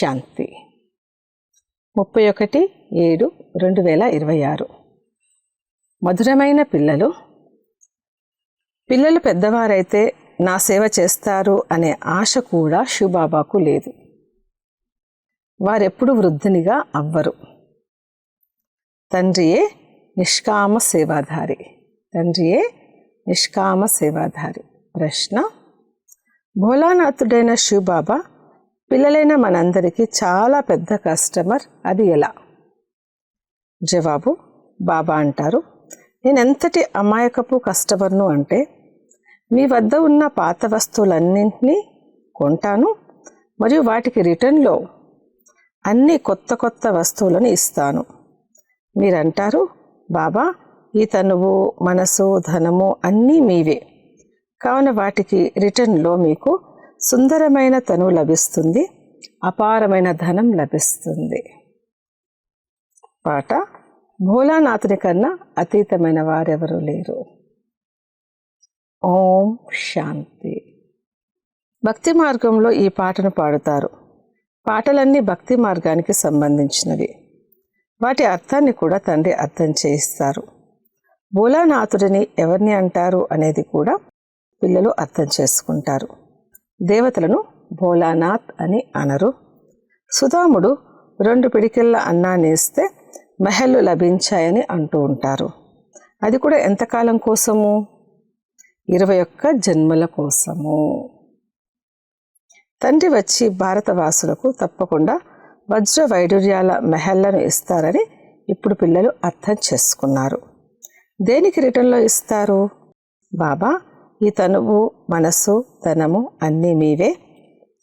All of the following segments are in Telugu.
శాంతి. 31/7/2026. మధురమైన పిల్లలు పెద్దవారైతే నా సేవ చేస్తారు అనే ఆశ కూడా శివబాబాకు లేదు. వారెప్పుడు వృద్ధునిగా అవ్వరు. తండ్రియే నిష్కామ సేవాధారి. ప్రశ్న: భోలానాథుడైన శివబాబా పిల్లలైన మనందరికీ చాలా పెద్ద కస్టమర్, అది ఎలా? జవాబు: బాబా అంటారు, నేనెంతటి అమాయకపు కస్టమర్ను అంటే మీ వద్ద ఉన్న పాత వస్తువులన్నింటినీ కొంటాను మరియు వాటికి రిటర్న్లో అన్ని కొత్త వస్తువులను ఇస్తాను. మీరంటారు, బాబా ఈ తనువు, మనసు, ధనము అన్నీ మీవే, కావున వాటికి రిటర్న్లో మీకు సుందరమైన తనువు లభిస్తుంది, అపారమైన ధనం లభిస్తుంది. పాట: భోలానాథుని కన్నా అతీతమైన వారెవరూ లేరు. ఓం శాంతి. భక్తి మార్గంలో ఈ పాటను పాడుతారు. పాటలన్నీ భక్తి మార్గానికి సంబంధించినవి. వాటి అర్థాన్ని కూడా తండ్రి అర్థం చేయిస్తారు. భోలానాథుడిని ఎవరిని అంటారు అనేది కూడా పిల్లలు అర్థం చేసుకుంటారు. దేవతలను భోలానాథ్ అని అనరు. సుధాముడు 2 పిడికిళ్ళ అన్నాన్ని ఇస్తే మహళ్ళు లభించాయని అంటూ ఉంటారు. అది కూడా ఎంతకాలం కోసము? 21 జన్మల కోసము. తండ్రి వచ్చి భారతవాసులకు తప్పకుండా వజ్ర వైడూర్యాల మహళ్లను ఇస్తారని ఇప్పుడు పిల్లలు అర్థం చేసుకున్నారు. దేనికి రిటర్న్లో ఇస్తారు? బాబా ఈ తనువు, మనస్సు, ధనము అన్నీ మీవే,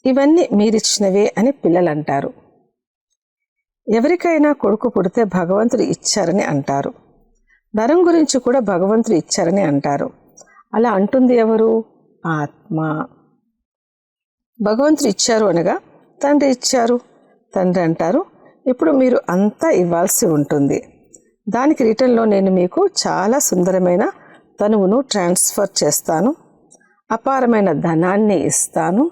ఇవన్నీ మీరిచ్చినవే అని పిల్లలు అంటారు. ఎవరికైనా కొడుకు పుడితే భగవంతుడు ఇచ్చారని అంటారు. ధనం గురించి కూడా భగవంతుడు ఇచ్చారని అంటారు. అలా అంటుంది ఎవరు? ఆత్మ. భగవంతుడు ఇచ్చారు అనగా తండ్రి ఇచ్చారు. తండ్రి అంటారు, ఇప్పుడు మీరు అంతా ఇవ్వాల్సి ఉంటుంది. దానికి రిటర్న్లో నేను మీకు చాలా సుందరమైన తనువును ట్రాన్స్ఫర్ చేస్తాను, అపారమైన ధనాన్ని ఇస్తాను.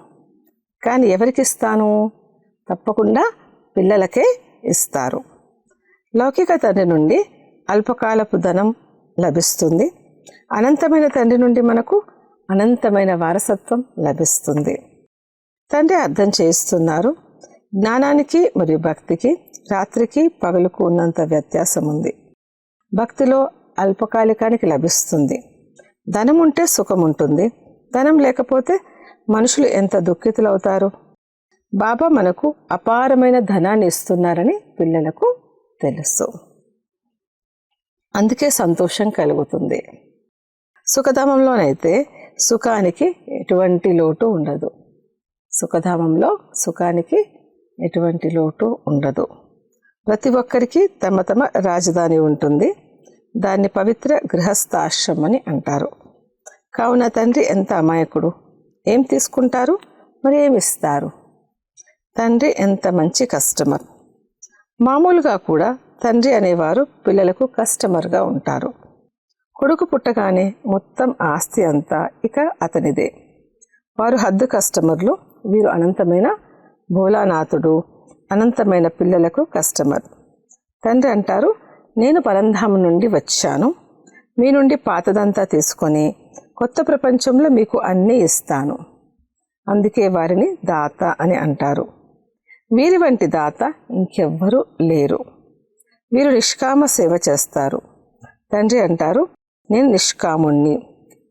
కానీ ఎవరికి ఇస్తాను? తప్పకుండా పిల్లలకే ఇస్తారు. లౌకిక తండ్రి నుండి అల్పకాలపు ధనం లభిస్తుంది. అనంతమైన తండ్రి నుండి మనకు అనంతమైన వారసత్వం లభిస్తుంది. తండ్రి అర్థం చేస్తున్నారు, జ్ఞానానికి మరియు భక్తికి, రాత్రికి పగలుకు ఉన్నంత వ్యత్యాసం ఉంది. భక్తిలో అల్పకాలికానికి లభిస్తుంది. ధనం ఉంటే సుఖం ఉంటుంది. ధనం లేకపోతే మనుషులు ఎంత దుఃఖితులవుతారు. బాబా మనకు అపారమైన ధనాన్ని ఇస్తున్నారని పిల్లలకు తెలుసు. అందుకే సంతోషం కలుగుతుంది. సుఖధామంలోనైతే సుఖానికి ఎటువంటి లోటు ఉండదు. సుఖానికి ఎటువంటి లోటు ఉండదు. ప్రతి ఒక్కరికి తమ రాజధాని ఉంటుంది. దాన్ని పవిత్ర గృహస్థాశ్రమం అని అంటారు. కావున తండ్రి ఎంత అమాయకుడు. ఏం తీసుకుంటారు మరి ఏమిస్తారు? తండ్రి ఎంత మంచి కస్టమర్. మామూలుగా కూడా తండ్రి అనేవారు పిల్లలకు కస్టమర్గా ఉంటారు. కొడుకు పుట్టగానే మొత్తం ఆస్తి అంతా ఇక అతనిదే. వారు హద్దు కస్టమర్లు. వీరు అనంతమైన భోలానాథుడు అనంతమైన పిల్లలకు కస్టమర్. తండ్రి అంటారు, నేను పరంధామం నుండి వచ్చాను. మీ నుండి పాతదంతా తీసుకొని కొత్త ప్రపంచంలో మీకు అన్నీ ఇస్తాను. అందుకే వారిని దాత అని అంటారు. వీరి వంటి దాత ఇంకెవ్వరూ లేరు. వీరు నిష్కామ సేవ చేస్తారు. తండ్రి అంటారు, నేను నిష్కాముణ్ణి,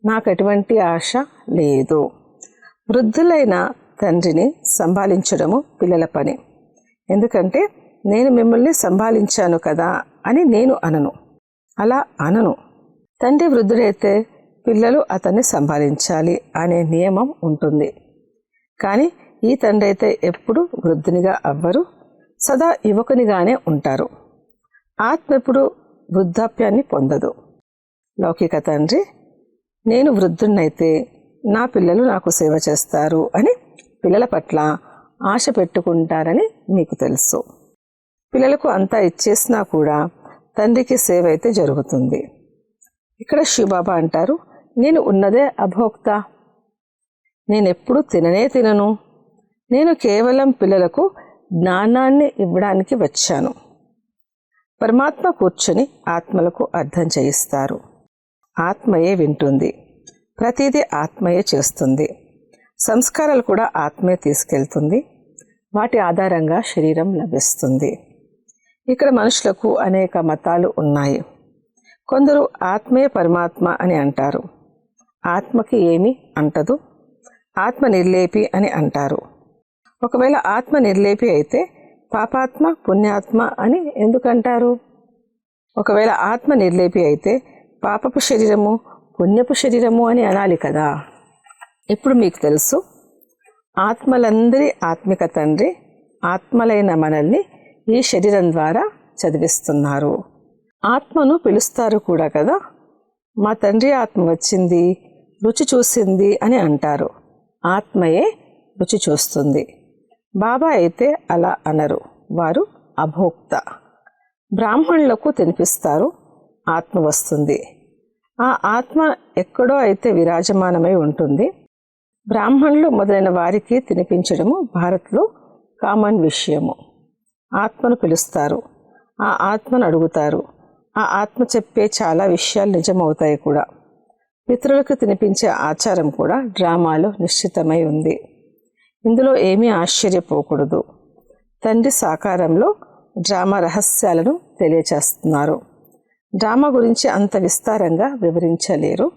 నాకు ఎటువంటి ఆశ లేదు. వృద్ధులైన తండ్రిని సంభాళించడము పిల్లల పని. ఎందుకంటే నేను మిమ్మల్ని సంభాళించాను కదా అని నేను అనను. అలా అనను. తండ్రి వృద్ధుడైతే పిల్లలు అతన్ని సంభాళించాలి అనే నియమం ఉంటుంది. కానీ ఈ తండ్రి అయితే ఎప్పుడు వృద్ధునిగా అవ్వరు, సదా యువకునిగానే ఉంటారు. ఆత్మ ఎప్పుడు వృద్ధాప్యాన్ని పొందదు. లౌకిక తండ్రి, నేను వృద్ధున్నైతే నా పిల్లలు నాకు సేవ చేస్తారు అని పిల్లల పట్ల ఆశ పెట్టుకుంటారని మీకు తెలుసు. పిల్లలకు అంతా ఇచ్చేసినా కూడా తండ్రికి సేవ అయితే జరుగుతుంది. ఇక్కడ శివబాబా అంటారు, నేను ఉన్నదే అభోక్త. నేనెప్పుడు తినను. నేను కేవలం పిల్లలకు జ్ఞానాన్ని ఇవ్వడానికి వచ్చాను. పరమాత్మ కూర్చుని ఆత్మలకు అర్థం చేయిస్తారు. ఆత్మయే వింటుంది, ప్రతిదీ ఆత్మయే చేస్తుంది. సంస్కారాలు కూడా ఆత్మే తీసుకెళ్తుంది. వాటి ఆధారంగా శరీరం లభిస్తుంది. ఇక్కడ మనుషులకు అనేక మతాలు ఉన్నాయి. కొందరు ఆత్మే పరమాత్మ అని అంటారు. ఆత్మకి ఏమీ అంటదు, ఆత్మ నిర్లేపి అని అంటారు. ఒకవేళ ఆత్మ నిర్లేపి అయితే పాపాత్మ పుణ్యాత్మ అని ఎందుకంటారు? ఒకవేళ ఆత్మ నిర్లేపి అయితే పాపపు శరీరము పుణ్యపు శరీరము అని అనాలి కదా. ఇప్పుడు మీకు తెలుసు, ఆత్మలందరి ఆత్మిక తండ్రి ఆత్మలైన మనల్ని ఈ శరీరం ద్వారా చదివిస్తున్నారు. ఆత్మను పిలుస్తారు కూడా కదా. మా తండ్రి ఆత్మ వచ్చింది, రుచి చూసింది అని అంటారు. ఆత్మయే రుచి చూస్తుంది. బాబా అయితే అలా అనరు, వారు అభోక్త. బ్రాహ్మణులకు తినిపిస్తారు, ఆత్మ వస్తుంది. ఆ ఆత్మ ఎక్కడో అయితే విరాజమానమై ఉంటుంది. బ్రాహ్మణులు మొదలైన వారికి తినిపించడము భారత్లో కామన్ విషయము. ఆత్మను పిలుస్తారు, ఆ ఆత్మను అడుగుతారు. ఆ ఆత్మ చెప్పే చాలా విషయాలు నిజమవుతాయి కూడా. పితరులకు తినిపించే ఆచారం కూడా డ్రామాలో నిశ్చితమై ఉంది. ఇందులో ఏమీ ఆశ్చర్యపోకూడదు. తండ్రి సాకారంలో డ్రామా రహస్యాలను తెలియచేస్తున్నారు. డ్రామా గురించి అంత విస్తారంగా వివరించలేరు.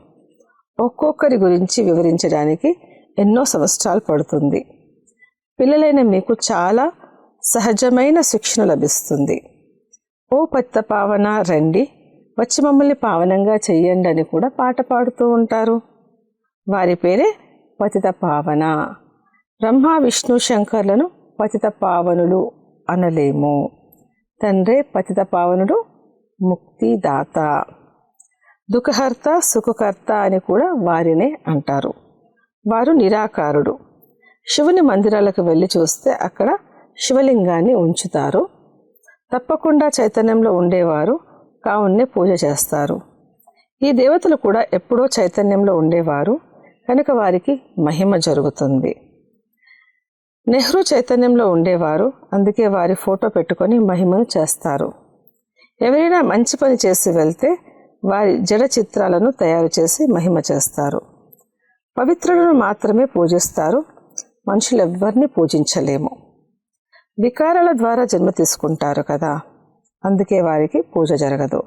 ఒక్కొక్కరి గురించి వివరించడానికి ఎన్నో సంవత్సరాలు పడుతుంది. పిల్లలైన మీకు చాలా సహజమైన శిక్షణ లభిస్తుంది. ఓ పతిత పావన రండి, వచ్చి మమ్మల్ని పావనంగా చెయ్యండి అని కూడా పాట పాడుతూ ఉంటారు. వారి పేరే పతిత పావన. బ్రహ్మ విష్ణు శంకర్లను పతిత పావనులు అనలేము. తండ్రే పతిత పావనుడు, ముక్తిదాత, దుఃఖహర్త, సుఖకర్త అని కూడా వారినే అంటారు. వారు నిరాకారుడు. శివుని మందిరాలకు వెళ్ళి చూస్తే అక్కడ శివలింగాన్ని ఉంచుతారు. తప్పకుండా చైతన్యంలో ఉండేవారు కావున్నే పూజ చేస్తారు. ఈ దేవతలు కూడా ఎప్పుడో చైతన్యంలో ఉండేవారు కనుక వారికి మహిమ జరుగుతుంది. నెహ్రూ చైతన్యంలో ఉండేవారు, అందుకే వారి ఫోటో పెట్టుకొని మహిమను చేస్తారు. ఎవరైనా మంచి పని చేసి వెళ్తే వారి జడ చిత్రాలను తయారు చేసి మహిమ చేస్తారు. పవిత్రులను మాత్రమే పూజిస్తారు, మనుషులెవ్వరిని పూజించలేము. వికారాల ద్వారా జన్మ తీసుకుంటారు కదా, అందుకే వారికి పూజ జరగదు.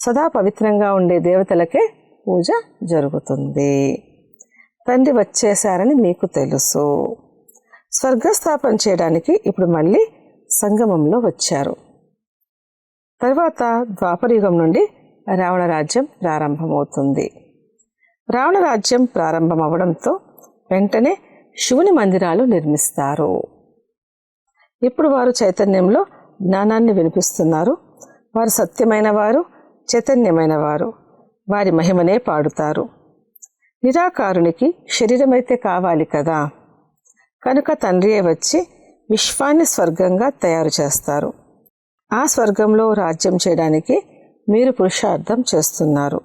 సదా పవిత్రంగా ఉండే దేవతలకే పూజ జరుగుతుంది. తండ్రి వచ్చేశారని మీకు తెలుసు. స్వర్గస్థాపన చేయడానికి ఇప్పుడు మళ్ళీ సంగమంలో వచ్చారు. తర్వాత ద్వాపరయుగం నుండి రావణ రాజ్యం ప్రారంభమవుతుంది. రావణ రాజ్యం ప్రారంభం అవడంతో వెంటనే శివుని మందిరాలు నిర్మిస్తారు. ఇప్పుడు వారు చైతన్యంలో జ్ఞానాన్ని వినిపిస్తున్నారు. వారు సత్యమైన వారు, చైతన్యమైన వారు. వారి మహిమనే పాడుతారు. నిరాకారునికి శరీరమైతే కావాలి కదా, కనుక తండ్రియే వచ్చి విశ్వాన్ని స్వర్గంగా తయారు చేస్తారు. ఆ స్వర్గంలో రాజ్యం చేయడానికి మీరు పురుషార్థం చేస్తున్నారు.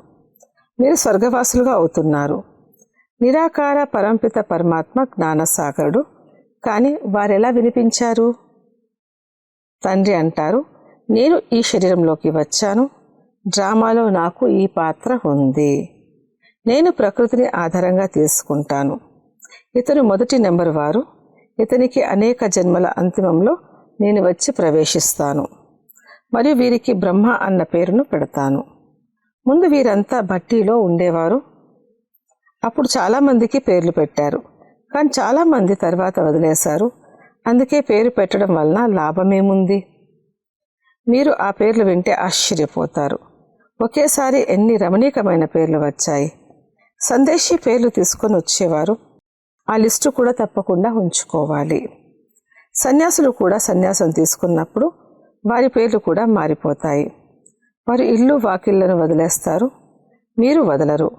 మీరు స్వర్గవాసులుగా అవుతున్నారు. నిరాకార పరంపిత పరమాత్మ జ్ఞానసాగరుడు. కానీ వారెలా వినిపించారు? తండ్రి అంటారు, నేను ఈ శరీరంలోకి వచ్చాను. డ్రామాలో నాకు ఈ పాత్ర ఉంది. నేను ప్రకృతిని ఆధారంగా తీసుకుంటాను. ఇతను మొదటి నెంబర్ వారు. ఇతనికి అనేక జన్మల అంతిమంలో నేను వచ్చి ప్రవేశిస్తాను. మరియు వీరికి బ్రహ్మ అన్న పేరును పెడతాను. ముందు వీరంతా భట్టీలో ఉండేవారు. అప్పుడు చాలామందికి పేర్లు పెట్టారు. కానీ చాలామంది తర్వాత వదిలేశారు. అందుకే పేరు పెట్టడం వలన లాభమేముంది? మీరు ఆ పేర్లు వింటే ఆశ్చర్యపోతారు. ఒకేసారి ఎన్ని రమణీకమైన పేర్లు వచ్చాయి. సందేశీ పేర్లు తీసుకొని వచ్చేవారు. ఆ లిస్టు కూడా తప్పకుండా ఉంచుకోవాలి. సన్యాసులు కూడా సన్యాసం తీసుకున్నప్పుడు వారి పేర్లు కూడా మారిపోతాయి. వారు ఇల్లు వాకిళ్లను వదిలేస్తారు. మీరు వదలరు.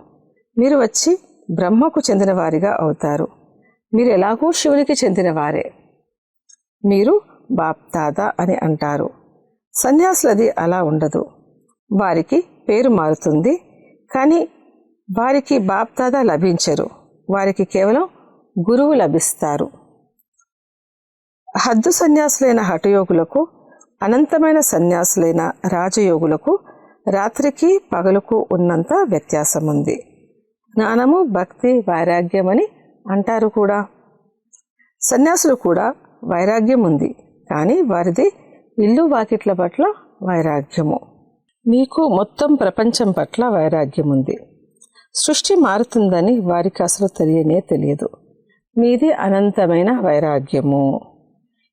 మీరు వచ్చి బ్రహ్మకు చెందిన వారిగా అవుతారు. మీరు ఎలాగో శివునికి చెందినవారే. మీరు బాప్ దాదా అని అంటారు. సన్యాసులది అలా ఉండదు. వారికి పేరు మారుతుంది, కానీ వారికి బాప్ దాదా లభించరు. వారికి కేవలం గురువు లభిస్తారు. హద్దు సన్యాసులైన హఠయోగులకు, అనంతమైన సన్యాసులైన రాజయోగులకు రాత్రికి పగలుకు ఉన్నంత వ్యత్యాసం ఉంది. జ్ఞానము, భక్తి, వైరాగ్యం అని అంటారు కూడా. సన్యాసులు కూడా వైరాగ్యం ఉంది, కానీ వారిది ఇల్లు వాకిట్ల పట్ల వైరాగ్యము. మీకు మొత్తం ప్రపంచం పట్ల వైరాగ్యం ఉంది. సృష్టి మారుతుందని వారికి అసలు తెలియదు. మీది అనంతమైన వైరాగ్యము.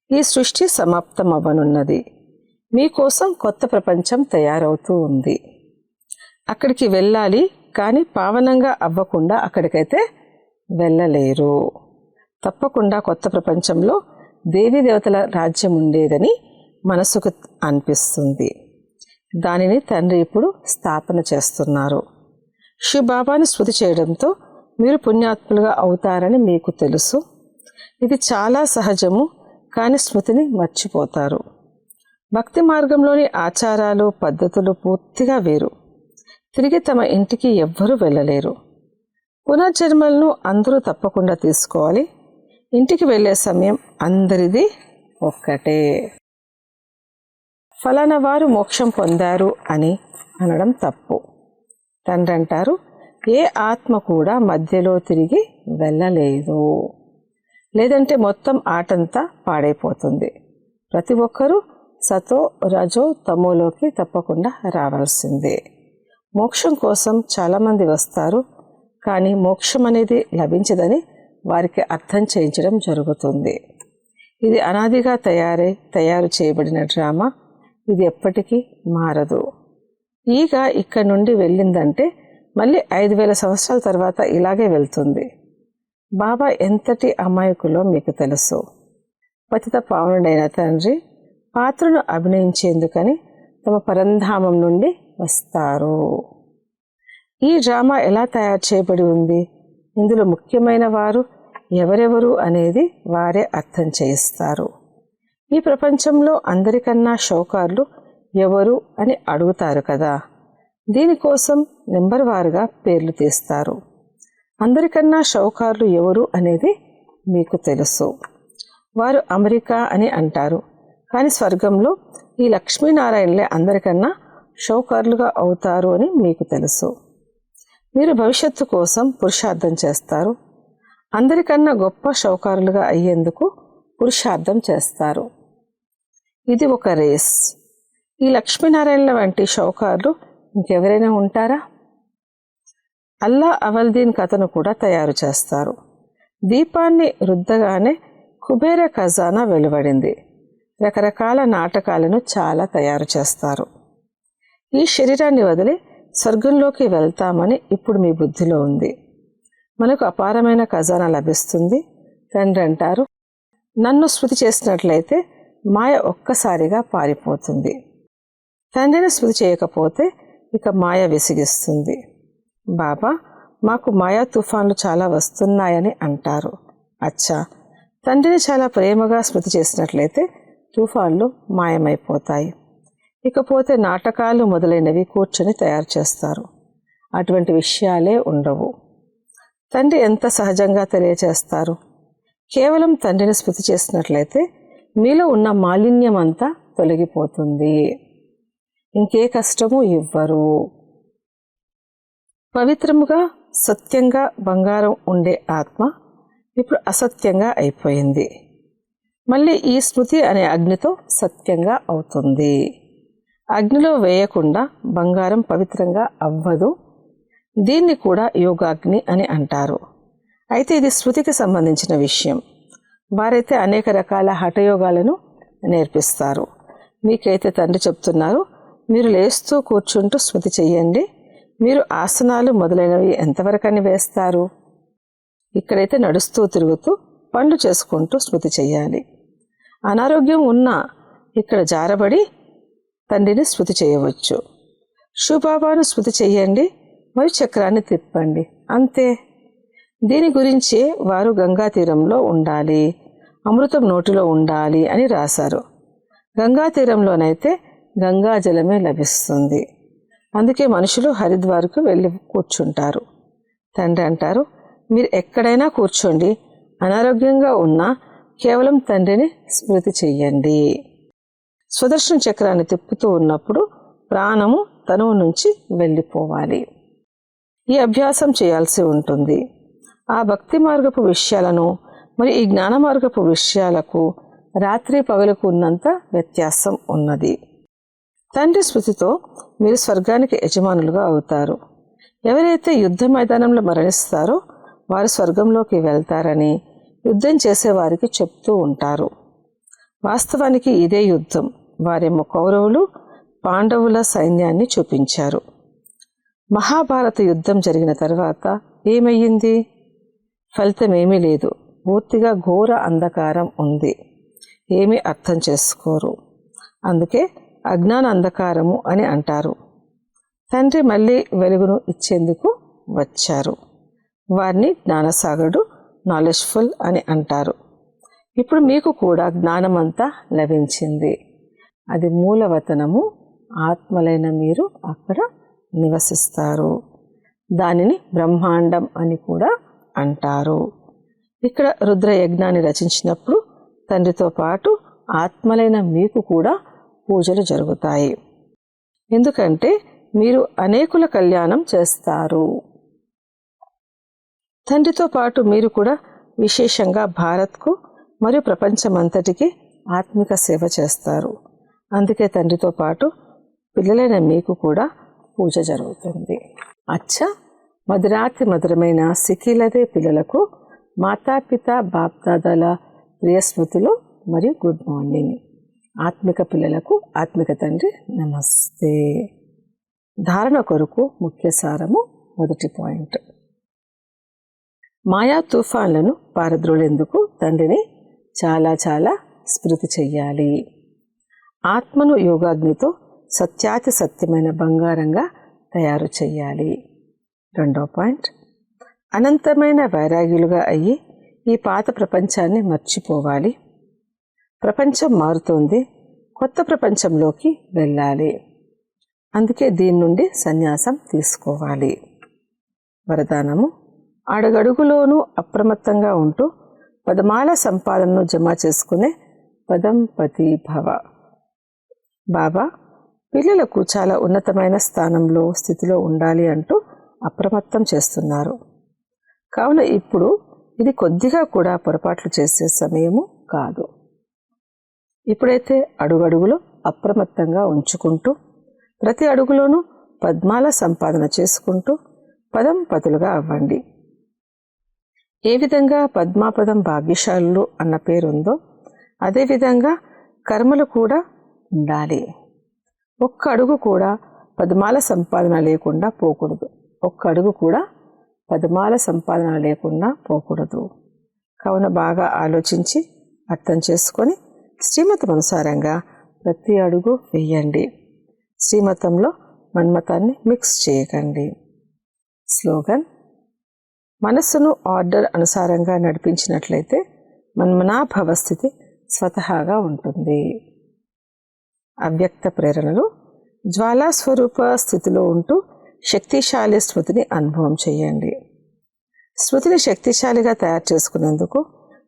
ఈ సృష్టి సమాప్తం అవ్వనున్నది. మీకోసం కొత్త ప్రపంచం తయారవుతూ ఉంది. అక్కడికి వెళ్ళాలి, కానీ పావనంగా అవ్వకుండా అక్కడికైతే వెళ్ళలేరు. తప్పకుండా కొత్త ప్రపంచంలో దేవీ దేవతల రాజ్యం ఉండేదని మనసుకు అనిపిస్తుంది. దానిని తండ్రి ఇప్పుడు స్థాపన చేస్తున్నారు. శివబాబాని స్మృతి చేయడంతో మీరు పుణ్యాత్ములుగా అవుతారని మీకు తెలుసు. ఇది చాలా సహజము, కానీ స్మృతిని మర్చిపోతారు. భక్తి మార్గంలోని ఆచారాలు, పద్ధతులు పూర్తిగా వేరు. తిరిగి తమ ఇంటికి ఎవ్వరూ వెళ్ళలేరు. పునర్జన్మలను అందరూ తప్పకుండా తీసుకోవాలి. ఇంటికి వెళ్ళే సమయం అందరిది ఒక్కటే. ఫలానా వారు మోక్షం పొందారు అని అనడం తప్పు. తండ్రి అంటారు, ఏ ఆత్మ కూడా మధ్యలో తిరిగి వెళ్ళలేదు, లేదంటే మొత్తం ఆటంతా పాడైపోతుంది. ప్రతి ఒక్కరూ సతో రజో తమోలోకి తప్పకుండా రావాల్సిందే. మోక్షం కోసం చాలామంది వస్తారు, కానీ మోక్షం అనేది లభించదని వారికి అర్థం చేయించడం జరుగుతుంది. ఇది అనాదిగా తయారు చేయబడిన డ్రామా. ఇది ఎప్పటికీ మారదు. ఈగ ఇక్కడి నుండి వెళ్ళిందంటే మళ్ళీ 5000 సంవత్సరాల తర్వాత ఇలాగే వెళ్తుంది. బాబా ఎంతటి అమాయకులో మీకు తెలుసు. పతిత పావనుడైన తండ్రి పాత్రను అభినయించేందుకని తమ పరంధామం నుండి వస్తారు. ఈ డ్రామా ఎలా తయారు చేయబడి ఉంది, ఇందులో ముఖ్యమైన వారు ఎవరెవరు అనేది వారే అర్థం చేయిస్తారు. ఈ ప్రపంచంలో అందరికన్నా షౌకార్లు ఎవరు అని అడుగుతారు కదా. దీనికోసం నెంబర్ వారుగా పేర్లు తీస్తారు. అందరికన్నా షౌకార్లు ఎవరు అనేది మీకు తెలుసు. వారు అమెరికా అని అంటారు, కానీ స్వర్గంలో ఈ లక్ష్మీనారాయణలే అందరికన్నా షౌకార్లుగా అవుతారు అని మీకు తెలుసు. మీరు భవిష్యత్తు కోసం పురుషార్థం చేస్తారు. అందరికన్నా గొప్ప షౌకారులుగా అయ్యేందుకు పురుషార్థం చేస్తారు. ఇది ఒక రేస్. ఈ లక్ష్మీనారాయణల వంటి షౌకారులు ఇంకెవరైనా ఉంటారా? అల్లా అవల్దీన్ కథను కూడా తయారు చేస్తారు. దీపాన్ని రుద్దగానే కుబేర ఖజానా వెలువడింది. రకరకాల నాటకాలను చాలా తయారు చేస్తారు. ఈ శరీరాన్ని వదిలి స్వర్గంలోకి వెళ్తామని ఇప్పుడు మీ బుద్ధిలో ఉంది. మనకు అపారమైన ఖజానా లభిస్తుంది. తండ్రి అంటారు, నన్ను స్మృతి చేసినట్లయితే మాయ ఒక్కసారిగా పారిపోతుంది. తండ్రిని స్మృతి చేయకపోతే ఇక మాయ విసిగిస్తుంది. బాబా, మాకు మాయా తుఫాన్లు చాలా వస్తున్నాయని అంటారు. అచ్చా, తండ్రిని చాలా ప్రేమగా స్మృతి చేసినట్లయితే తుఫాన్లు మాయమైపోతాయి. ఇకపోతే నాటకాలు మొదలైనవి కూర్చొని తయారు చేస్తారు. అటువంటి విషయాలే ఉండవు. తండ్రి ఎంత సహజంగా తెలియచేస్తారు. కేవలం తండ్రిని స్మృతి చేసినట్లయితే మీలో ఉన్న మాలిన్యం అంతా తొలగిపోతుంది. ఇంకే కష్టము ఇవ్వరు. పవిత్రముగా సత్యంగా బంగారం ఉండే ఆత్మ ఇప్పుడు అసత్యంగా అయిపోయింది. మళ్ళీ ఈ స్మృతి అనే అగ్నితో సత్యంగా అవుతుంది. అగ్నిలో వేయకుండా బంగారం పవిత్రంగా అవ్వదు. దీన్ని కూడా యోగాగ్ని అని అంటారు. అయితే ఇది స్మృతికి సంబంధించిన విషయం. వారైతే అనేక రకాల హఠయోగాలను నేర్పిస్తారు. మీకైతే తండ్రి చెప్తున్నారు, మీరు లేస్తూ కూర్చుంటూ స్మృతి చెయ్యండి. మీరు ఆసనాలు మొదలైనవి ఎంతవరకని వేస్తారు? ఇక్కడైతే నడుస్తూ తిరుగుతూ పనులు చేసుకుంటూ స్మృతి చెయ్యాలి. అనారోగ్యం ఉన్నా ఇక్కడ జారబడి తండ్రిని స్మృతి చేయవచ్చు. శివబాబాను స్మృతి చెయ్యండి, మరి చక్రాన్ని తిప్పండి, అంతే. దీని గురించే వారు గంగా తీరంలో ఉండాలి, అమృతం నోటిలో ఉండాలి అని రాశారు. గంగా తీరంలోనైతే గంగా జలమే లభిస్తుంది. అందుకే మనుషులు హరిద్వార్కు వెళ్ళి కూర్చుంటారు. తండ్రి అంటారు, మీరు ఎక్కడైనా కూర్చోండి, అనారోగ్యంగా ఉన్నా కేవలం తండ్రిని స్మృతి చెయ్యండి. సుదర్శన చక్రాన్ని తిప్పుతూ ఉన్నప్పుడు ప్రాణము తనువు నుంచి వెళ్ళిపోవాలి. ఈ అభ్యాసం చేయాల్సి ఉంటుంది. ఆ భక్తి మార్గపు విషయాలను మరి ఈ జ్ఞాన మార్గపు విషయాలకు రాత్రి పగలకు ఉన్నంత వ్యత్యాసం ఉన్నది. తండ్రి స్మృతితో మీరు స్వర్గానికి యజమానులుగా అవుతారు. ఎవరైతే యుద్ధ మైదానంలో మరణిస్తారో వారు స్వర్గంలోకి వెళ్తారని యుద్ధం చేసేవారికి చెప్తూ ఉంటారు. వాస్తవానికి ఇదే యుద్ధం. వారేమో కౌరవులు పాండవుల సైన్యాన్ని చూపించారు. మహాభారత యుద్ధం జరిగిన తర్వాత ఏమయ్యింది? ఫలితం ఏమీ లేదు. పూర్తిగా ఘోర అంధకారం ఉంది. ఏమీ అర్థం చేసుకోరు. అందుకే అజ్ఞాన అంధకారము అని అంటారు. తండ్రి మళ్ళీ వెలుగును ఇచ్చేందుకు వచ్చారు. వారిని జ్ఞానసాగరుడు, నాలెడ్జ్ఫుల్ అని అంటారు. ఇప్పుడు మీకు కూడా జ్ఞానమంతా లభించింది. అది మూలవతనము. ఆత్మలైన మీరు అక్కడ నివసిస్తారు. దానిని బ్రహ్మాండం అని కూడా అంటారు. ఇక్కడ రుద్రయజ్ఞాన్ని రచించినప్పుడు తండ్రితో పాటు ఆత్మలైన మీకు కూడా పూజలు జరుగుతాయి. ఎందుకంటే మీరు అనేకుల కళ్యాణం చేస్తారు. తండ్రితో పాటు మీరు కూడా విశేషంగా భారత్కు మరియు ప్రపంచమంతటికి ఆత్మిక సేవ చేస్తారు. అందుకే తండ్రితో పాటు పిల్లలైన మీకు కూడా పూజ జరుగుతుంది. అచ్చా, మధురాతి మధురమైన సిక్కిలదే పిల్లలకు మాతాపిత బాప్దాదాల ప్రియ స్మృతులు మరియు గుడ్ మార్నింగ్. ఆత్మిక పిల్లలకు ఆత్మిక తండ్రి నమస్తే. ధారణ కొరకు ముఖ్య సారము. మొదటి పాయింట్, మాయా తుఫాన్లను పారద్రోలేందుకు తండ్రిని చాలా చాలా స్మృతి చెయ్యాలి. ఆత్మను యోగాగ్నితో సత్యాతి సత్యమైన బంగారంగా తయారు చెయ్యాలి. రెండో పాయింట్, అనంతమైన వైరాగ్యులుగా అయ్యి ఈ పాత ప్రపంచాన్ని మర్చిపోవాలి. ప్రపంచం మారుతోంది. కొత్త ప్రపంచంలోకి వెళ్ళాలి. అందుకే దీని నుండి సన్యాసం తీసుకోవాలి. వరదానము, అడుగడుగులోనూ అప్రమత్తంగా ఉంటూ పదమాల సంపాదనను జమ చేసుకునే పదంపతి భవ. బాబా పిల్లలకు చాలా ఉన్నతమైన స్థానంలో స్థితిలో ఉండాలి అంటూ అప్రమత్తం చేస్తున్నారు. కావున ఇప్పుడు ఇది కొద్దిగా కూడా పొరపాట్లు చేసే సమయము కాదు. ఇప్పుడైతే అడుగడుగులో అప్రమత్తంగా ఉంచుకుంటూ ప్రతి అడుగులోనూ పద్మాల సంపాదన చేసుకుంటూ పదంపతులుగా అవ్వండి. ఏ విధంగా పద్మాపదం భాగ్యశాలులు అన్న పేరుందో అదేవిధంగా కర్మలు కూడా ఉండాలి. ఒక్క అడుగు కూడా పద్మాల సంపాదన లేకుండా పోకూడదు. ఒక్క అడుగు కూడా పద్మాల సంపాదన లేకుండా పోకూడదు. కావున బాగా ఆలోచించి అర్థం చేసుకొని శ్రీమతం అనుసారంగా ప్రతి అడుగు వేయండి. శ్రీమతంలో మన్మతాన్ని మిక్స్ చేయకండి. స్లోగన్, మనస్సును ఆర్డర్ అనుసారంగా నడిపించినట్లయితే మన్మనాభవ స్థితి స్వతహాగా ఉంటుంది. అవ్యక్త ప్రేరణలు, జ్వాలాస్వరూప స్థితిలో ఉంటూ శక్తిశాలి స్మృతిని అనుభవం చేయండి. స్మృతిని శక్తిశాలిగా తయారు చేసుకునేందుకు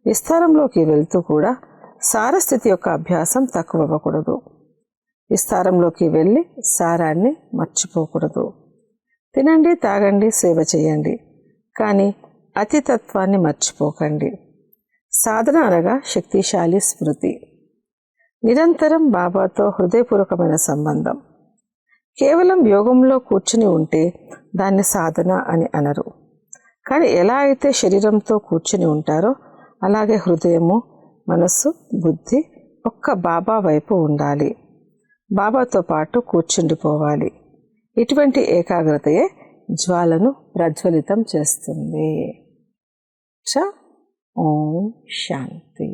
విస్తారంలోకి వెళ్తూ కూడా సారస్థితి యొక్క అభ్యాసం తక్కువ అవ్వకూడదు. విస్తారంలోకి వెళ్ళి సారాన్ని మర్చిపోకూడదు. తినండి, తాగండి, సేవ చేయండి, కానీ అతితత్వాన్ని మర్చిపోకండి. సాధన అనగా శక్తిశాలి స్మృతి. నిరంతరం బాబాతో హృదయపూర్వకమైన సంబంధం. కేవలం యోగంలో కూర్చుని ఉంటే దాన్ని సాధన అని అనరు. కానీ ఎలా అయితే శరీరంతో కూర్చుని ఉంటారో అలాగే హృదయము, మనస్సు, బుద్ధి ఒక్క బాబా వైపు ఉండాలి. బాబాతో పాటు కూర్చుండిపోవాలి. ఇటువంటి ఏకాగ్రతయే జ్వాలను ప్రజ్వలితం చేస్తుంది. ఓం శాంతి.